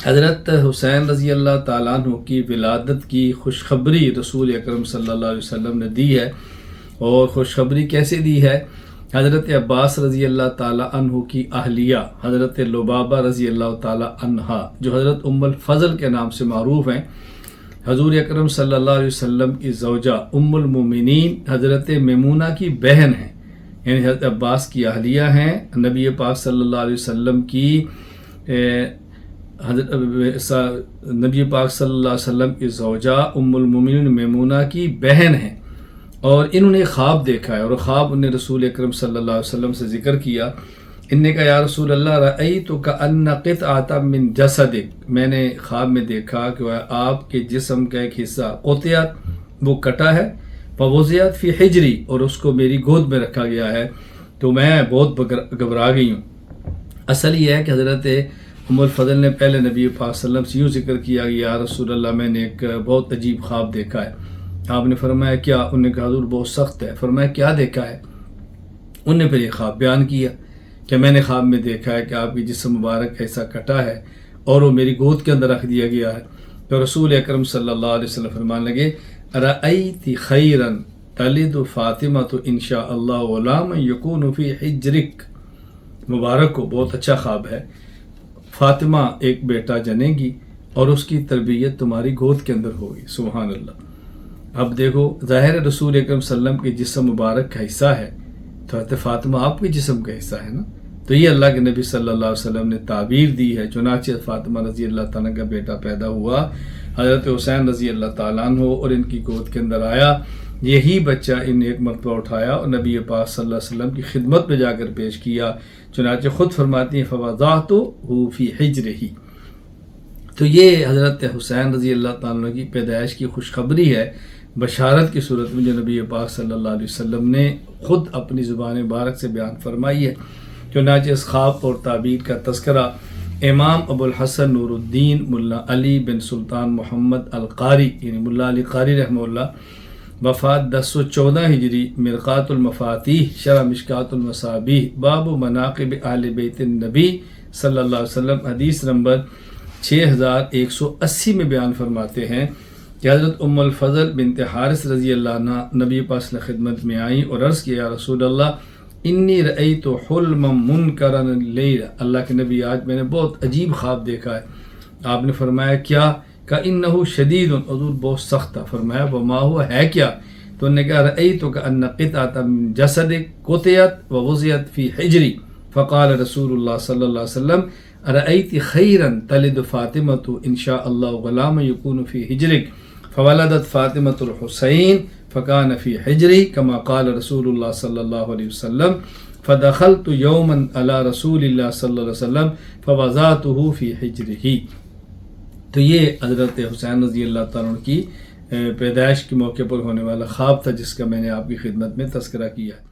حضرت حسین رضی اللہ تعالیٰ عنہ کی ولادت کی خوشخبری رسول اکرم صلی اللہ علیہ وسلم نے دی ہے، اور خوشخبری کیسے دی ہے؟ حضرت عباس رضی اللہ تعالیٰ عنہ کی اہلیہ حضرت لبابہ رضی اللہ تعالیٰ عنہا، جو حضرت ام الفضل کے نام سے معروف ہیں، حضور اکرم صلی اللہ علیہ وسلم کی زوجہ ام المومنین حضرت میمونہ کی بہن ہیں، یعنی حضرت عباس کی اہلیہ ہیں، نبی پاک صلی اللہ علیہ وسلم کی نبی پاک صلی اللہ علیہ وسلم کی زوجہ ام المومنین میمونہ کی بہن ہیں، اور انہوں نے خواب دیکھا ہے، اور خواب انہیں رسول اکرم صلی اللہ علیہ وسلم سے ذکر کیا۔ ان نے کہا یا رسول اللہ رأیتک کأن قطعۃ من جسدک، میں نے خواب میں دیکھا کہ آپ کے جسم کا ایک حصہ قطعت، وہ کٹا ہے، فوضعت فی حجری، اور اس کو میری گود میں رکھا گیا ہے، تو میں بہت گھبرا گئی ہوں۔ اصل یہ ہے کہ حضرت ام الفضل نے پہلے نبی پاک صلی اللہ علیہ وسلم سے یوں ذکر کیا کہ یا رسول اللہ میں نے ایک بہت عجیب خواب دیکھا ہے۔ آپ نے فرمایا کیا؟ انہوں نے کہا حضور بہت سخت ہے۔ فرمایا کیا دیکھا ہے؟ انہوں نے پھر یہ خواب بیان کیا کہ میں نے خواب میں دیکھا ہے کہ آپ کی جسم مبارک ایسا کٹا ہے اور وہ میری گود کے اندر رکھ دیا گیا ہے۔ تو رسول اکرم صلی اللہ علیہ وسلم فرمانے لگے رأیت خیرا تلد فاطمہ انشاء اللہ غلام یکون فی حجرک، مبارک ہو، بہت اچھا خواب ہے، فاطمہ ایک بیٹا جنے گی اور اس کی تربیت تمہاری گود کے اندر ہوگی۔ سبحان اللہ۔ اب دیکھو ظاہر رسول اکرم صلی اللہ علیہ وسلم کے جسم مبارک کا حصہ ہے، تو حضرت فاطمہ آپ کے جسم کا حصہ ہے نا، تو یہ اللہ کے نبی صلی اللہ علیہ وسلم نے تعبیر دی ہے۔ چنانچہ فاطمہ رضی اللہ تعالیٰ کا بیٹا پیدا ہوا، حضرت حسین رضی اللہ تعالیٰ عنہ، اور ان کی گود کے اندر آیا، یہی بچہ ان ایک مرتبہ اٹھایا اور نبی پاک صلی اللہ علیہ وسلم کی خدمت میں جا کر پیش کیا۔ چنانچہ خود فرماتی ہیں فوضعتہ فی حجرہ۔ تو یہ حضرت حسین رضی اللہ تعالیٰ کی پیدائش کی خوشخبری ہے، بشارت کی صورت میں، جو نبی پاک صلی اللہ علیہ وسلم نے خود اپنی زبان مبارک سے بیان فرمائی ہے۔ چنانچہ اس خواب اور تعبیر کا تذکرہ امام ابو الحسن نور الدین ملا علی بن سلطان محمد القاری، یعنی ملا علی قاری رحمہ اللہ، وفات 1014 ہجری، مرقات المفاتیح، شرح مشکات المصابیح، باب مناقب اہل بیت النبی صلی اللہ علیہ وسلم، حدیث نمبر 6180 میں بیان فرماتے ہیں کہ حضرت ام الفضل بنت حارث رضی اللہ عنہ نبی پاک صلی اللہ علیہ وسلم خدمت میں آئیں اور عرض کیا یا رسول اللہ انی رأیت حلما منکرا اللیل، اللہ کے نبی آج میں نے بہت عجیب خواب دیکھا ہے۔ آپ نے فرمایا کیا؟ کأنہ شدید، حضور بہت سخت تھا۔ فرمایا وما ہوا، ہے کیا؟ تو انہوں نے کہا رأیت کأن قطعۃ من جسدک قطعت ووضعت فی حجری، فقال رسول اللہ صلی اللہ علیہ وسلم رأیت خیرا تلد فاطمۃ انشاء اللہ غلام یکون فی حجرک، فولدت فاطمۃ الحسین فکان فی حجری کما قال رسول اللہ صلی اللہ علیہ وسلم، فدخلت یوما علی رسول اللہ صلی اللہ علیہ وسلم فوضعتہ فی حجرہ۔ تو یہ حضرت حسین رضی اللہ تعالیٰ عنہ کی پیدائش کے موقع پر ہونے والا خواب تھا، جس کا میں نے آپ کی خدمت میں تذکرہ کیا ہے۔